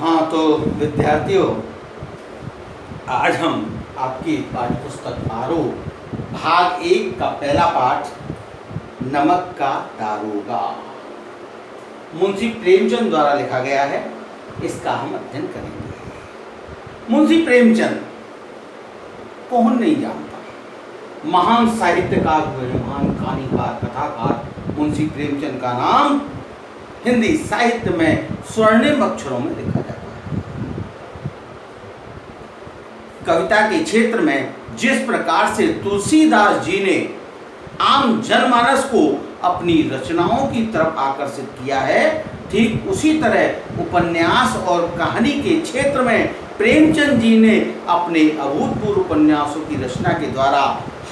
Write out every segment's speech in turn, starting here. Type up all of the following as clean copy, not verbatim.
हाँ तो विद्यार्थियों, आज हम आपकी पाठ्य पुस्तक आरोह भाग 1 का पहला पाठ नमक का दारोगा मुंशी प्रेमचंद द्वारा लिखा गया है, इसका हम अध्ययन करेंगे। मुंशी प्रेमचंद कौन नहीं जानता, महान साहित्यकार हुए, महान कहानीकार, कथाकार मुंशी प्रेमचंद का नाम हिंदी साहित्य में स्वर्णिम अक्षरों में लिखा जाता है। कविता के क्षेत्र में जिस प्रकार से तुलसीदास जी ने आम जनमानस को अपनी रचनाओं की तरफ आकर्षित किया है, ठीक उसी तरह उपन्यास और कहानी के क्षेत्र में प्रेमचंद जी ने अपने अभूतपूर्व उपन्यासों की रचना के द्वारा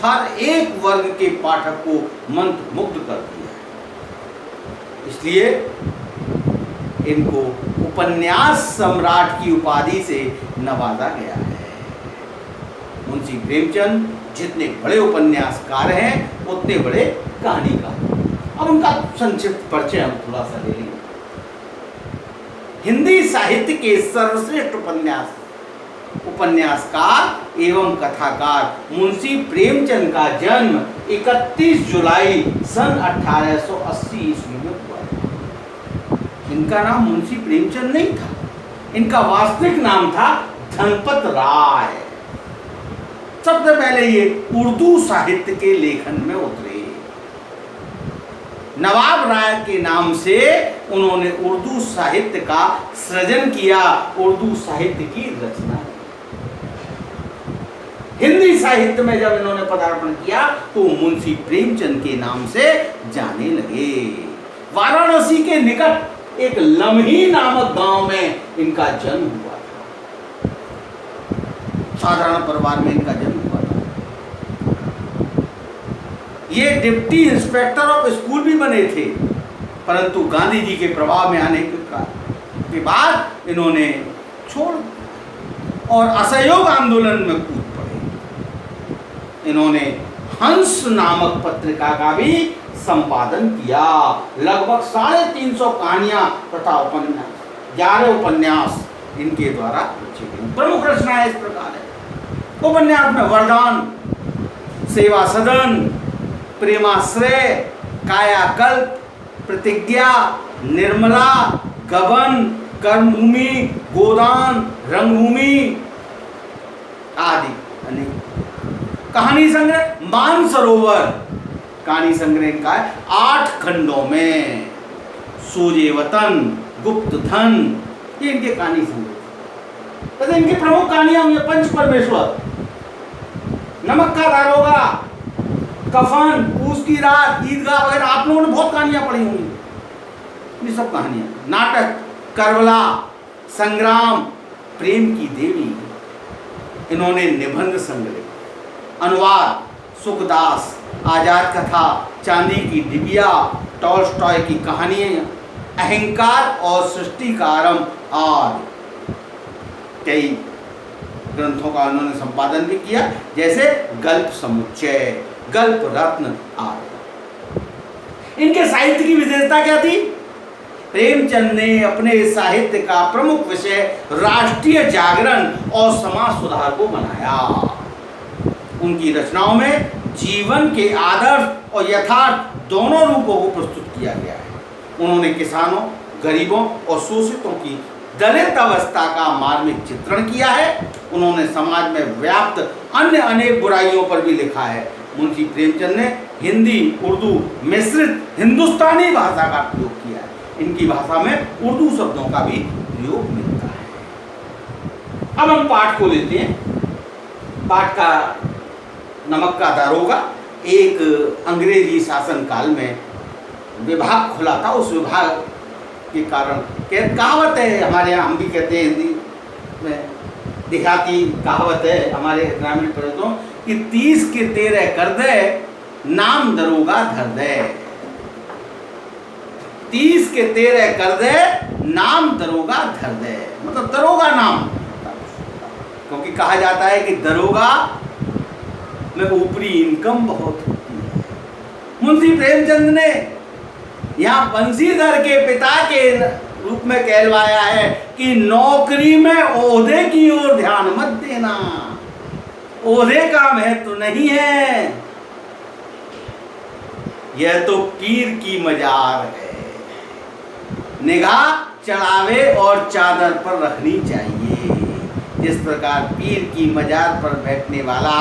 हर एक वर्ग के पाठक को मंत्रमुग्ध कर दिया है। इसलिए इनको उपन्यास सम्राट की उपाधि से नवाजा गया है। मुंशी प्रेमचंद जितने बड़े उपन्यासकार हैं उतने बड़े कहानीकार। अब उनका संक्षिप्त परिचय हम थोड़ा सा ले लेंगे। हिंदी साहित्य के सर्वश्रेष्ठ उपन्यासकार एवं कथाकार मुंशी प्रेमचंद का जन्म 31 जुलाई सन 1880 ईस्वी में हुआ। इनका नाम मुंशी प्रेमचंद नहीं था, इनका वास्तविक नाम था धनपत राय। सबसे पहले ये उर्दू साहित्य के लेखन में उतरे। नवाब राय के नाम से उन्होंने उर्दू साहित्य का सृजन किया, उर्दू साहित्य की रचना। हिंदी साहित्य में जब इन्होंने पदार्पण किया तो मुंशी प्रेमचंद के नाम से जाने लगे। वाराणसी के निकट एक लम्ही नामक गांव में इनका जन्म हुआ था। साधारण परिवार में इनका जन्म हुआ था। ये डिप्टी इंस्पेक्टर ऑफ स्कूल भी बने थे, परंतु गांधी जी के प्रभाव में आने के बाद इन्होंने छोड़ और असहयोग आंदोलन में कूद पड़े। इन्होंने हंस नामक पत्रिका का भी संपादन किया। लगभग 350 कहानियां तथा उपन्यास, 11 उपन्यास इनके द्वारा लिखे गए। प्रमुख रचनाएं इस प्रकार है। उपन्यास में वरदान, सेवा सदन, प्रेमाश्रय, कायाकल्प, प्रतिज्ञा, निर्मला, गबन, कर्मभूमि, गोदान, रंगभूमि आदि अनेक। कहानी संग्रह मानसरोवर, कहानी संग्रह इनका है 8 खंडों में। सूर्य वतन, गुप्त धन, ये इनके कहानी संग्रह। तो इनकी प्रमुख कहानियां हुई पंच परमेश्वर, नमक का दारोगा, कफन, पूस की रात, ईदगाह वगैरह। आप लोगों ने बहुत कहानियां पढ़ी होंगी। ये सब कहानियां, नाटक, करबला, संग्राम, प्रेम की देवी। इन्होंने निबंध संग्रह, अनुवाद, सुखदास, आजाद कथा, चांदी की डिबिया, टॉलस्टॉय की कहानियां, अहंकार और सृष्टि का आरंभ और कई ग्रंथों का उन्होंने संपादन भी किया, जैसे गल्प समुच्चय, गल्प रत्न आदि। इनके साहित्य की विशेषता क्या थी? प्रेमचंद ने अपने साहित्य का प्रमुख विषय राष्ट्रीय जागरण और समाज सुधार को बनाया। उनकी रचनाओं में जीवन के आदर्श और यथार्थ दोनों रूपों को प्रस्तुत किया गया है। उन्होंने किसानों, गरीबों और शोषितों की दलित अवस्था का मार्मिक चित्रण किया है। उन्होंने समाज में व्याप्त अन्य अनेक बुराइयों पर भी लिखा है। मुंशी प्रेमचंद ने हिंदी, उर्दू मिश्रित हिंदुस्तानी भाषा का प्रयोग किया है। इनकी भाषा में उर्दू शब्दों का भी प्रयोग मिलता है। अब हम पाठ को लेते हैं। पाठ का नमक का दारोगा एक अंग्रेजी शासन काल में विभाग खुला था। उस विभाग के कारण कहावत है, हमारे यहाँ हम भी कहते हैं हिंदी में, देहाती कहावत है हमारे ग्रामीण प्रदेशों कि 30 के 13 कर दे, नाम दरोगा धर दे। 30 के 13 कर दे, नाम दरोगा धर दे। मतलब दरोगा नाम, क्योंकि कहा जाता है कि दरोगा में ऊपरी इनकम बहुत होती है। मुंशी प्रेमचंद ने यहाँ बंसीधर के पिता के रूप में कहलवाया है कि नौकरी में ओहदे की ओर ध्यान मत देना, ओहदे का महत्व नहीं है, यह तो पीर की मजार है। निगाह चढ़ावे और चादर पर रखनी चाहिए। जिस प्रकार पीर की मजार पर बैठने वाला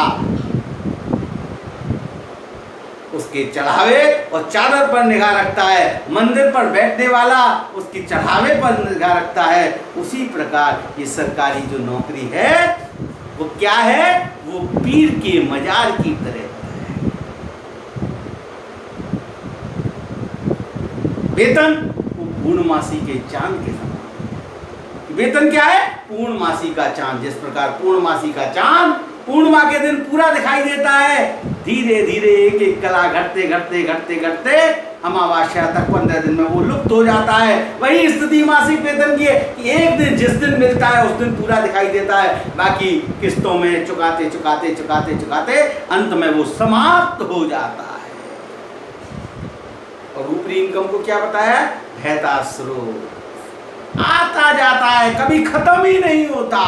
उसके चढ़ावे और चादर पर निगाह रखता है, मंदिर पर बैठने वाला उसकी चढ़ावे पर निगाह रखता है, उसी प्रकार ये सरकारी जो नौकरी है वो क्या है, वो पीर के मजार की तरह है। वेतन वो पूर्णमासी के चांद के समान। वेतन क्या है? पूर्णमासी का चांद। जिस प्रकार पूर्णमासी का चांद पूर्णिमा के दिन पूरा दिखाई देता है, धीरे धीरे एक एक कला घटते घटते घटते घटते अमावस्या तक 15 दिन में वो लुप्त हो जाता है। वही स्थिति मासिक वेतन की है कि एक दिन जिस दिन मिलता है उस दिन पूरा दिखाई देता है, बाकी किस्तों में चुकाते चुकाते चुकाते चुकाते अंत में वो समाप्त हो जाता है। और ऊपरी इनकम को क्या बताया? बहता स्रोत, आता जाता है, कभी खत्म ही नहीं होता,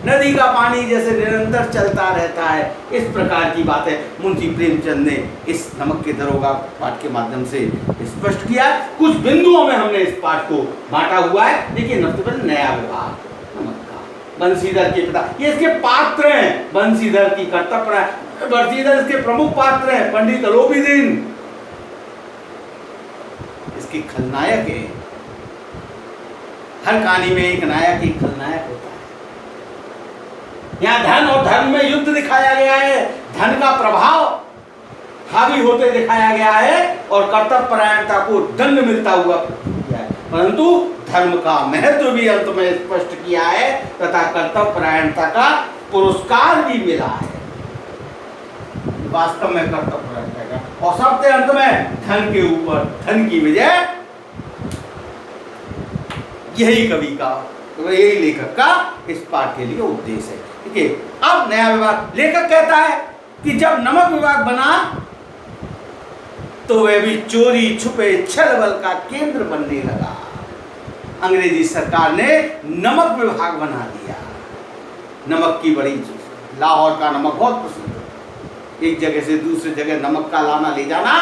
नदी का पानी जैसे निरंतर चलता रहता है। इस प्रकार की बातें मुंशी प्रेमचंद ने इस नमक के दरोगा पाठ के माध्यम से स्पष्ट किया। कुछ बिंदुओं में हमने इस पाठ को बांटा हुआ है। देखिए, सबसे पहले नया विभाग नमक का, बंसीधर के पिता, ये इसके पात्र हैं। बंसीधर की कर्तव्य, बंसीधर इसके प्रमुख पात्र हैं। पंडित अलोपीदीन इसके खलनायक है। हर कहानी में एक नायक एक खलनायक होता है। यहाँ धन और धर्म में युद्ध दिखाया गया है, धन का प्रभाव हावी होते दिखाया गया है और कर्तव्य परायणता को दंड मिलता हुआ किया है, परंतु धर्म का महत्व भी अंत में स्पष्ट किया है तथा कर्तव्य परायणता का पुरस्कार भी मिला है। वास्तव में कर्तव्य परायणता का, और सबसे अंत में धन के ऊपर धन की विजय, यही कवि का, यही लेखक का इस पाठ के लिए उद्देश्य है। ठीक है, अब नया विभाग। लेखक कहता है कि जब नमक विभाग बना तो वह भी चोरी छुपे छल बल का केंद्र बनने लगा। अंग्रेजी सरकार ने नमक विभाग बना दिया। नमक की बड़ी, लाहौर का नमक बहुत प्रसिद्ध है। एक जगह से दूसरी जगह नमक का लाना ले जाना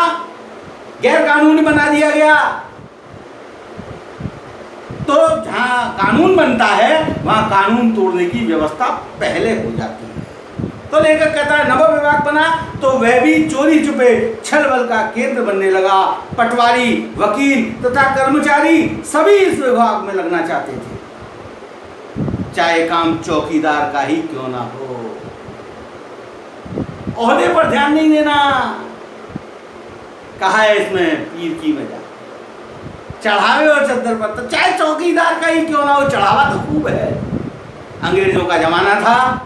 गैर कानूनी बना दिया गया। तो जहाँ कानून बनता है वहाँ कानून तोड़ने की व्यवस्था पहले हो जाती है। तो लेखक कहता है नमक विभाग बना तो वह भी चोरी छुपे छल बल का केंद्र बनने लगा। पटवारी, वकील तथा कर्मचारी सभी इस विभाग में लगना चाहते थे, चाहे काम चौकीदार का ही क्यों ना हो। ओहदे पर ध्यान नहीं देना, कहा है इसमें पीर की वजह। चढ़ावे और चद्दर पर तो चाहे चौकीदार का ही क्यों ना हो, चढ़ावा तो खूब है। अंग्रेजों का जमाना था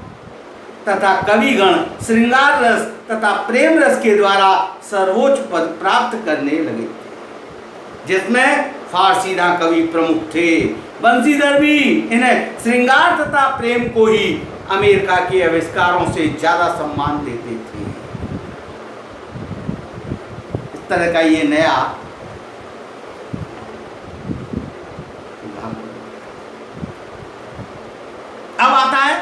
तथा कविगण श्रृंगार रस तथा प्रेम रस के द्वारा सर्वोच्च पद प्राप्त करने लगे, जिसमें फारसीदा कवि प्रमुख थे। बंसीधर भी इन्हें श्रृंगार तथा प्रेम को ही अमेरिका के आविष्कारों से ज्यादा सम्मान देते थे। इस तरह का ये नया अब आता है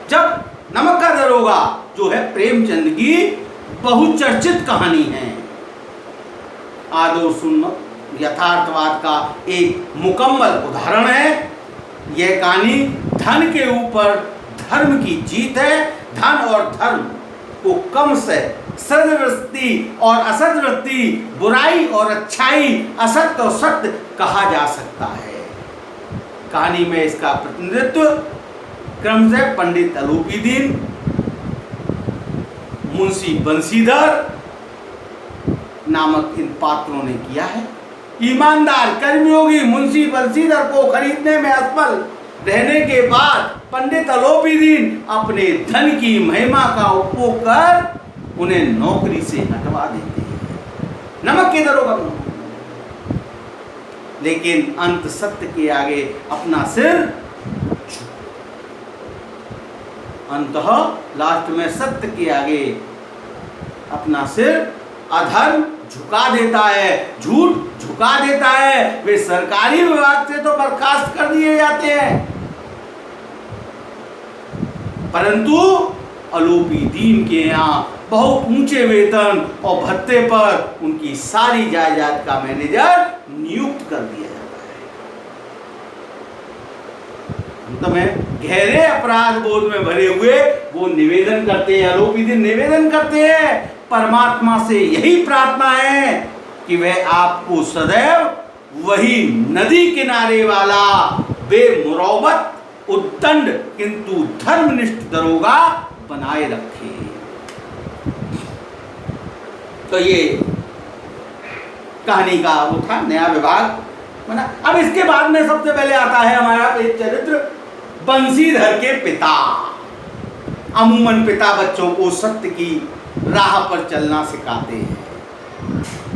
जब नमक का दरोगा जो है प्रेमचंद की बहुचर्चित कहानी है। आदो सुन यथार्थवाद का एक मुकम्मल उदाहरण है। यह कहानी धन के ऊपर धर्म की जीत है। धन और धर्म को कम से सद्वृत्ति और असद्वृत्ति, बुराई और अच्छाई, असत्य और सत्य कहा जा सकता है। कहानी में इसका प्रतिनिधित्व क्रम से पंडित अलोपीदीन, मुंशी बंसीधर नामक इन पात्रों ने किया है। ईमानदार कर्मयोगी मुंशी बंसीधर को खरीदने में असफल रहने के बाद पंडित अलोपीदीन अपने धन की महिमा का उपयोग कर उन्हें नौकरी से हटवा देते हैं। नमक के दरोगा, लेकिन अंत सत्य के आगे अपना सिर, अंततः लास्ट में सत्य के आगे अपना सिर अधर्म झुका देता है, झूठ झुका देता है, वे सरकारी विभाग से तो बर्खास्त कर दिए जाते हैं, परंतु आलोपी दीन के यहाँ बहुत ऊंचे वेतन और भत्ते पर उनकी सारी जायदाद का मैनेजर नियुक्त कर दिया जाता है। अंत में गहरे अपराध बोध में भरे हुए वो निवेदन करते हैं, आलोपी दीन निवेदन करते हैं, परमात्मा से यही प्रार्थना है कि वह आपको सदैव वही नदी किनारे वाला बेमुरौवत उद्दंड किंतु धर्मनिष्ठ दरोगा बनाए रखे। तो ये कहानी का वो था, नया विभाग बना। अब इसके बाद में सबसे पहले आता है हमारा एक चरित्र, बंसीधर के पिता। अमूमन पिता बच्चों को सत्य की राह पर चलना सिखाते हैं,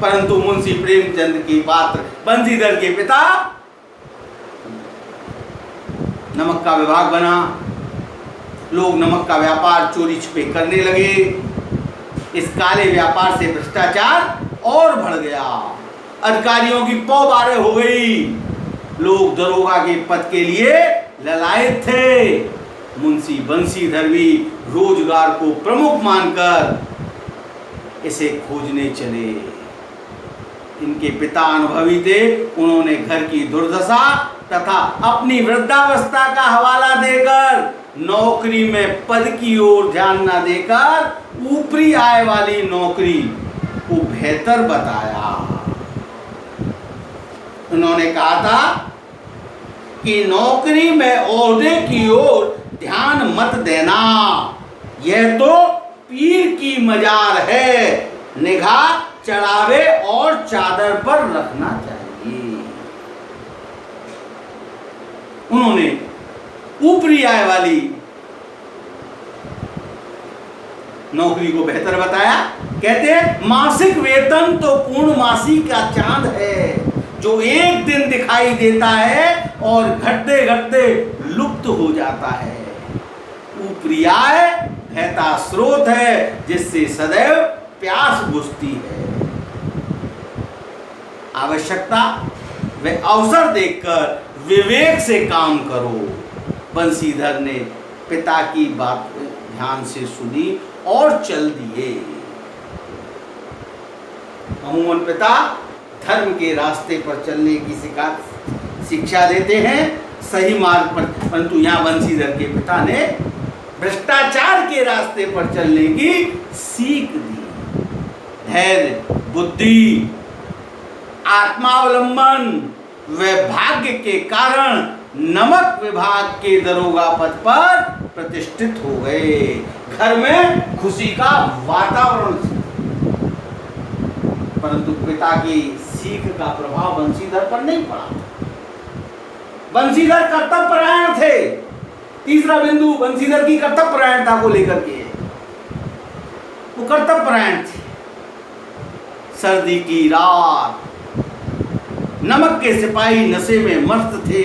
परंतु मुंशी प्रेमचंद की पात्र बंसीधर के पिता नमक का विभाग बना। लोग नमक का व्यापार चोरी छिपे करने लगे। इस काले व्यापार से भ्रष्टाचार और बढ़ गया, अधिकारियों की पौबारे हो गई, लोग दरोगा के पद के लिए ललायत थे। मुंशी बंसीधर भी रोजगार को प्रमुख मानकर इसे खोजने चले। इनके पिता अनुभवी थे, उन्होंने घर की दुर्दशा तथा अपनी वृद्धावस्था का हवाला देकर नौकरी में पद की ओर ध्यान न देकर ऊपरी आय वाली नौकरी को बेहतर बताया। उन्होंने कहा था कि नौकरी में ओहदे की ओर ध्यान मत देना, यह तो पीर की मजार है, निगाह चढ़ावे और चादर पर रखना चाहिए। उन्होंने ऊपरी आय वाली नौकरी को बेहतर बताया। कहते हैं मासिक वेतन तो पूर्णमासी का चांद है, जो एक दिन दिखाई देता है और घटते घटते लुप्त हो जाता है। ऊपरी आय बहता स्रोत है, जिससे सदैव प्यास बुझती है। आवश्यकता व अवसर देखकर विवेक से काम करो। बंसीधर ने पिता की बात ध्यान से सुनी और चल दिए। अमूमन पिता धर्म के रास्ते पर चलने की शिक्षा देते हैं, सही मार्ग पर, परंतु यहाँ बंसीधर के पिता ने भ्रष्टाचार के रास्ते पर चलने की सीख दी। धैर्य, बुद्धि, आत्मावलंबन व भाग्य के कारण नमक विभाग के दरोगा पद पर प्रतिष्ठित हो गए। घर में खुशी का वातावरण, परंतु पिता की सीख का प्रभाव बंसीधर पर नहीं पड़ा। बंसीधर कर्तव्यपरायण थे। तीसरा बिंदु बंसीधर की कर्तव्यपरायणता को लेकर के, वो कर्तव्यपरायण थे। सर्दी की रात, नमक के सिपाही नशे में मस्त थे।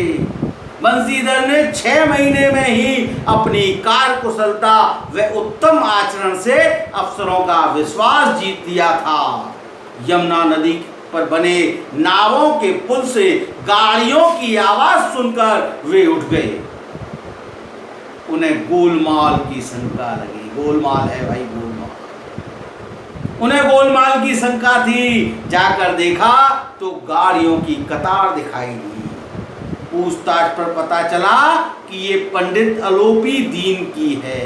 बंसीधर ने 6 महीने में ही अपनी कार्यकुशलता व उत्तम आचरण से अफसरों का विश्वास जीत लिया था। यमुना नदी पर बने नावों के पुल से गाड़ियों की आवाज सुनकर वे उठ गए। उन्हें गोलमाल की शंका लगी। गोलमाल है भाई, गोलमाल। उन्हें गोलमाल की शंका थी। जाकर देखा तो गाड़ियों की कतार दिखाई दी। पूछताछ पर पता चला कि ये पंडित आलोपी दीन की है।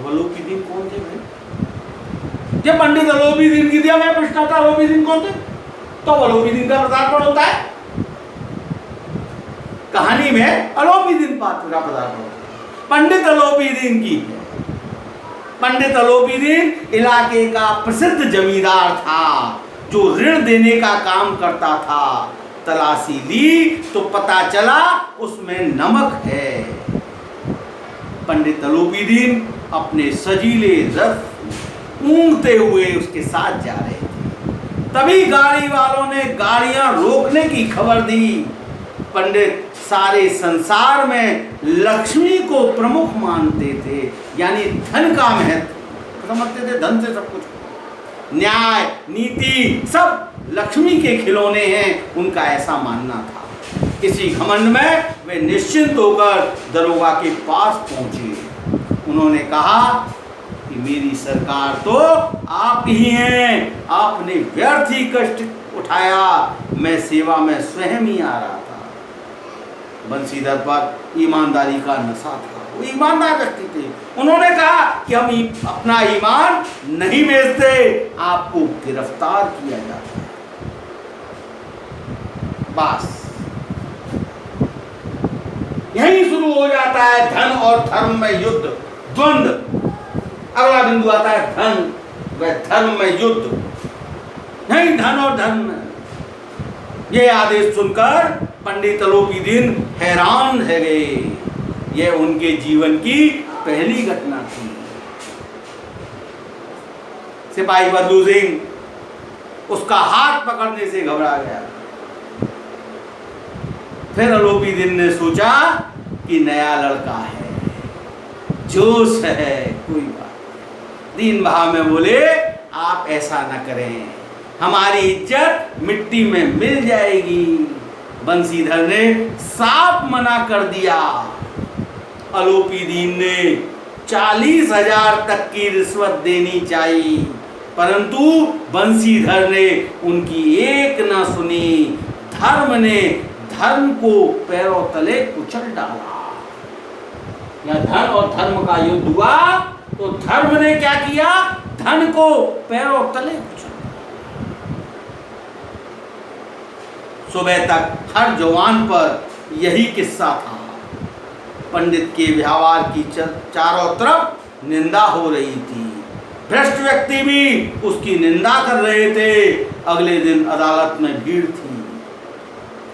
आलोपी दीन कौन थे भाई? ये पंडित आलोपी दीन की दिया, मैं पूछना था आलोपी दीन कौन थे? तो आलोपी दीन का पदार्पण होता है कहानी में, आलोपी दीन पात्र का पदार्पण होता है। पंडित आलोपी दीन की है। पंडित आलोपी दीन इलाके का प्रसिद्ध जमींदार था, जो ऋण देने का काम करता था। तलाशी ली तो पता चला उसमें नमक है। पंडित आलोपी दीन अपने सजीले रथ ऊँघते हुए उसके साथ जा रहे थे। तभी गाड़ी वालों ने गाड़ियां रोकने की खबर दी। पंडित सारे संसार में लक्ष्मी को प्रमुख मानते थे। यानी धन का महत्व समझते थे, धन से सब कुछ। न्याय नीति सब लक्ष्मी के खिलौने हैं, उनका ऐसा मानना था। इसी घमंड में वे निश्चिंत होकर दरोगा के पास पहुंचे। उन्होंने कहा कि मेरी सरकार तो आप ही हैं, आपने व्यर्थ ही कष्ट उठाया, मैं सेवा में स्वयं ही आ रहा था। बंसीधर पर ईमानदारी का नशा था, वो ईमानदार व्यक्ति थे। उन्होंने कहा कि हम अपना ईमान नहीं बेचते, आपको गिरफ्तार किया जाता है। बस यही शुरू हो जाता है धन और धर्म में युद्ध, द्वंद्व। अगला बिंदु आता है धन व धर्म में युद्ध। नहीं, धन और धर्म में ये आदेश सुनकर पंडित अलोपीदीन हैरान रह गए। यह उनके जीवन की पहली घटना थी। सिपाही बदलू सिंह उसका हाथ पकड़ने से घबरा गया। फिर अलोपीदीन ने सोचा कि नया लड़का है, जोश है, कोई बात। दीन भाव में बोले, आप ऐसा न करें, हमारी इज्जत मिट्टी में मिल जाएगी। बंसीधर ने साफ मना कर दिया। अलोपीदीन ने 40,000 तक की रिश्वत देनी चाहिए, परंतु बंसीधर ने उनकी एक न सुनी। धर्म ने धर्म को पैरों तले कुचल डाला। या धन और धर्म का युद्ध हुआ तो धर्म ने क्या किया? धन को पैरों तले कुचल। सुबह तक हर जवान पर यही किस्सा था। पंडित के व्यवहार की चारों तरफ निंदा हो रही थी। भ्रष्ट व्यक्ति भी उसकी निंदा कर रहे थे। अगले दिन अदालत में भीड़ थी।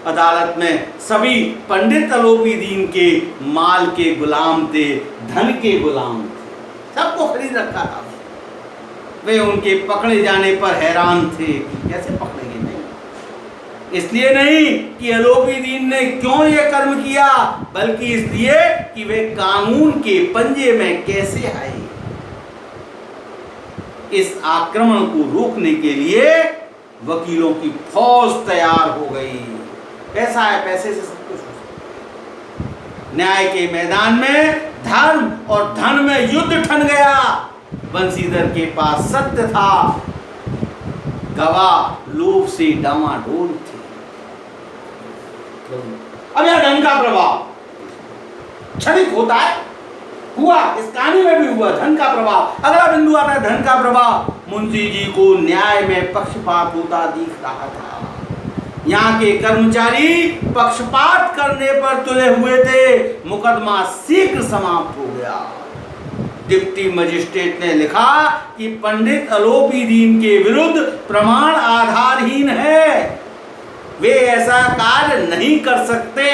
अदालत में सभी पंडित अलोपीदीन के माल के गुलाम थे, धन के गुलाम थे, सबको खरीद रखा था। वे उनके पकड़े जाने पर हैरान थे कि कैसे पकड़ेंगे। नहीं, इसलिए नहीं कि अलोपीदीन ने क्यों ये कर्म किया, बल्कि इसलिए कि वे कानून के पंजे में कैसे आए। इस आक्रमण को रोकने के लिए वकीलों की फौज तैयार हो गई। पैसा है, पैसे से सब कुछ हो सकता है। न्याय के मैदान में धर्म और धन में युद्ध ठन गया। बंसीधर के पास सत्य था, गवाह लोभ से डामाडोल थे। अब यह धन का प्रभाव क्षणिक होता है, हुआ, इस कहानी में भी हुआ धन का प्रभाव। अगला बिंदु आता है धन का प्रभाव। मुंशी जी को न्याय में पक्षपात होता दिख रहा था। यहाँ के कर्मचारी पक्षपात करने पर तुले हुए थे। मुकदमा शीघ्र समाप्त हो गया। डिप्टी मजिस्ट्रेट ने लिखा कि पंडित अलोपीदीन के विरुद्ध प्रमाण आधारहीन है, वे ऐसा कार्य नहीं कर सकते।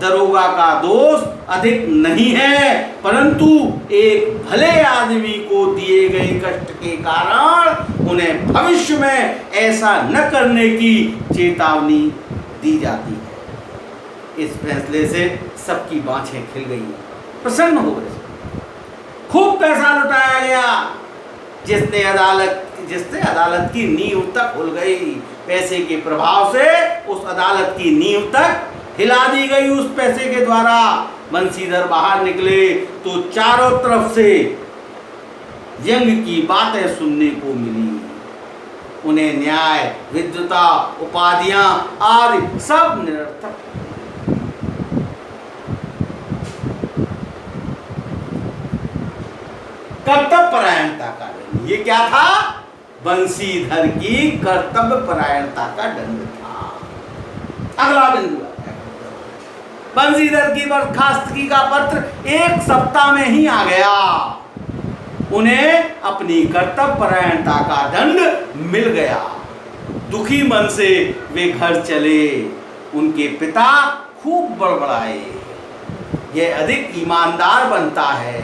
दरोगा का दोष अधिक नहीं है, परंतु एक भले आदमी को दिए गए कष्ट के कारण उन्हें भविष्य में ऐसा न करने की चेतावनी दी जाती है। इस फैसले से सबकी बाँछें खिल गई, प्रसन्न हो गए। खूब पैसा लुटाया गया, जिससे अदालत की नींव तक खुल गई। पैसे के प्रभाव से उस अदालत की नींव तक हिला दी गई। उस पैसे के द्वारा बंसीधर बाहर निकले तो चारों तरफ से व्यंग की बातें सुनने को मिली। उन्हें न्याय, विद्वता, उपाधियां आदि सब निरर्थक। कर्तव्य परायणता का दंड, ये क्या था? बंसीधर की कर्तव्य परायणता का दंड था। अगला बिंदु, बंसीधर की बर्खास्तगी का पत्र 1 सप्ताह में ही आ गया। उन्हें अपनी कर्तव्य परायणता का दंड मिल गया। दुखी मन से वे घर चले। उनके पिता खूब बड़बड़ाए, यह अधिक ईमानदार बनता है,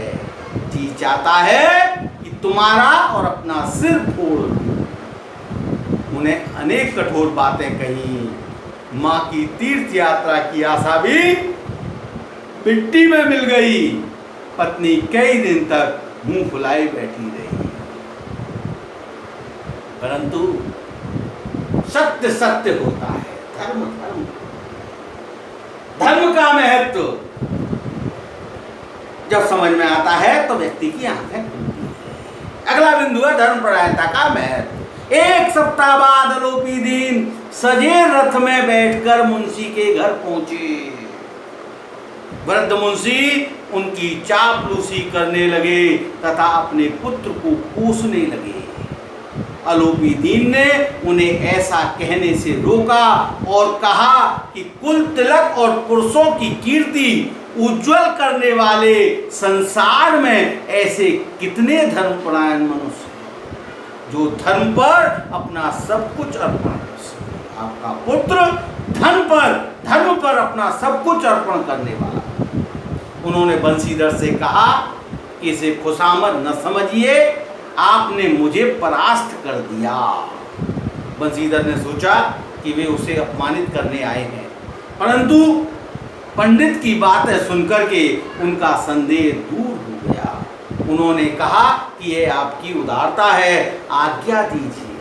जी चाहता है कि तुम्हारा और अपना सिर फोड़ दूं। उन्हें अनेक कठोर बातें कही। मां की तीर्थ यात्रा की आशा भी मिट्टी में मिल गई। पत्नी कई दिन तक मुंह फुलाए बैठी रही, परंतु सत्य सत्य होता है। धर्म धर्म धर्म का महत्व जब समझ में आता है तो व्यक्ति की आंखें खुलती है। अगला बिंदु है धर्मपरायणता का महत्व। एक सप्ताह बाद आलोपी दीन सजे रथ में बैठकर मुंशी के घर पहुंचे। वृद्ध मुंशी उनकी चापलूसी करने लगे तथा अपने पुत्र को कोसने लगे। आलोपी दीन ने उन्हें ऐसा कहने से रोका और कहा कि कुल तिलक और पुरुषों की कीर्ति उज्जवल करने वाले संसार में ऐसे कितने धर्मपरायण मनुष्य हैं जो धर्म पर अपना सब कुछ अर्पण कर सके। आपका पुत्र धर्म पर अपना सब कुछ अर्पण करने वाला। उन्होंने बंशीधर से कहा कि इसे खुशामद न समझिए, आपने मुझे परास्त कर दिया। बंशीधर ने सोचा कि वे उसे अपमानित करने आए हैं, परंतु पंडित की बातें सुनकर के उनका संदेह दूर हो गया। उन्होंने कहा कि यह आपकी उदारता है, आज्ञा दीजिए।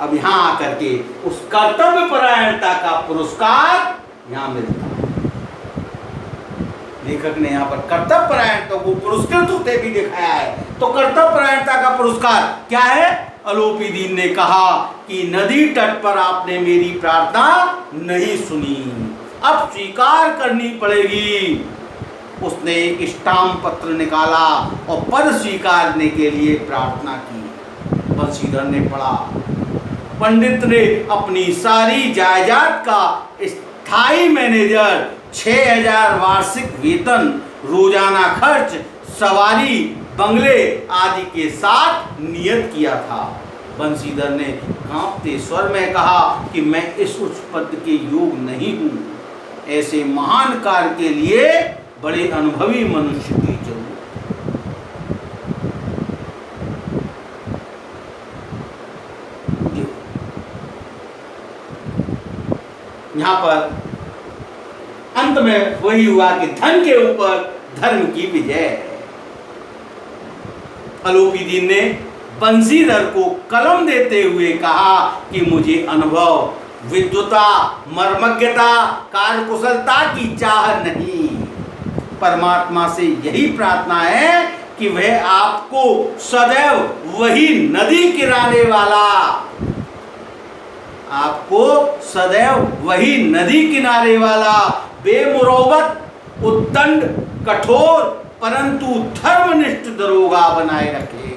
अब यहाँ आकर के उस कर्तव्य परायणता का पुरस्कार यहाँ मिलता है। लेखक ने यहाँ पर कर्तव्य परायणता को पुरस्कृत होते भी दिखाया है। तो कर्तव्य परायणता का पुरस्कार क्या है? आलोपी दीन ने कहा कि नदी तट पर आपने मेरी प्रार्थना नहीं सुनी, अब स्वीकार करनी पड़ेगी। उसने एक स्टाम्प पत्र निकाला और पद स्वीकारने के लिए प्रार्थना की। बंशीधर ने पढ़ा, पंडित ने अपनी सारी जायदाद का स्थायी मैनेजर, 6000 वार्षिक वेतन, रोजाना खर्च, सवारी, बंगले आदि के साथ नियत किया था। बंशीधर ने कांपते स्वर में कहा कि मैं इस उच्च पद के योग नहीं हूँ। ऐसे महान कार्य के लिए बड़े अनुभवी मनुष्य की जरूरत है। यहाँ पर अंत में वही हुआ कि धन के ऊपर धर्म की विजय। आलोपी दीन ने बंशीधर को कलम देते हुए कहा कि मुझे अनुभव, विद्वता, मर्मज्ञता, कार्यकुशलता की चाह नहीं। परमात्मा से यही प्रार्थना है कि वह आपको सदैव वही नदी किनारे वाला, आपको सदैव वही नदी किनारे वाला बेमुरौवत, उद्दंड, कठोर परंतु धर्मनिष्ठ दरोगा बनाए रखे।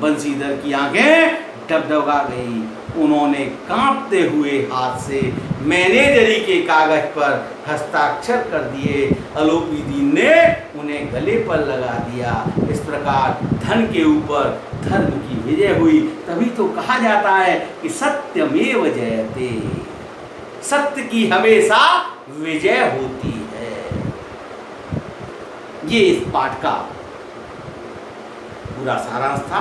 बंशीधर की आंखें डगडगा गई। उन्होंने कांपते हुए हाथ से मैनेजरी के कागज पर हस्ताक्षर कर दिए। आलोपी दीन ने उन्हें गले पर लगा दिया। इस प्रकार धन के ऊपर धर्म की विजय हुई। तभी तो कहा जाता है कि सत्यमेव जयते, सत्य की हमेशा विजय होती है। ये इस पाठ का पूरा सारांश था।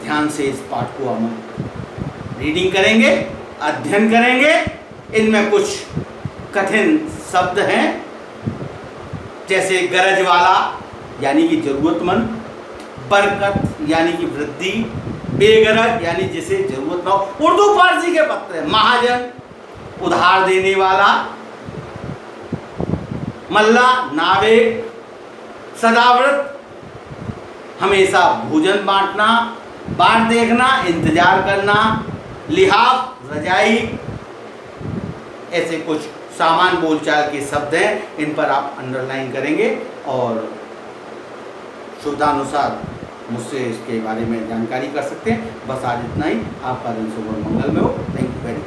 ध्यान से इस पाठ को हम रीडिंग करेंगे, अध्ययन करेंगे। इनमें कुछ कठिन शब्द हैं, जैसे गरज वाला यानी कि जरूरतमंद, बरकत यानी कि वृद्धि, बेगरज यानी जिसे जरूरत ना हो। उर्दू फारसी के पत्र हैं। महाजन उधार देने वाला, मल्ला नाविक, सदाव्रत हमेशा भोजन बांटना, बाट देखना, इंतजार करना, लिहाफ, रजाई, ऐसे कुछ सामान्य बोलचाल के शब्द हैं। इन पर आप अंडरलाइन करेंगे और शुद्धानुसार मुझसे इसके बारे में जानकारी कर सकते हैं। बस आज इतना ही। आपका दिन शुभ और मंगल में हो। Thank you very much.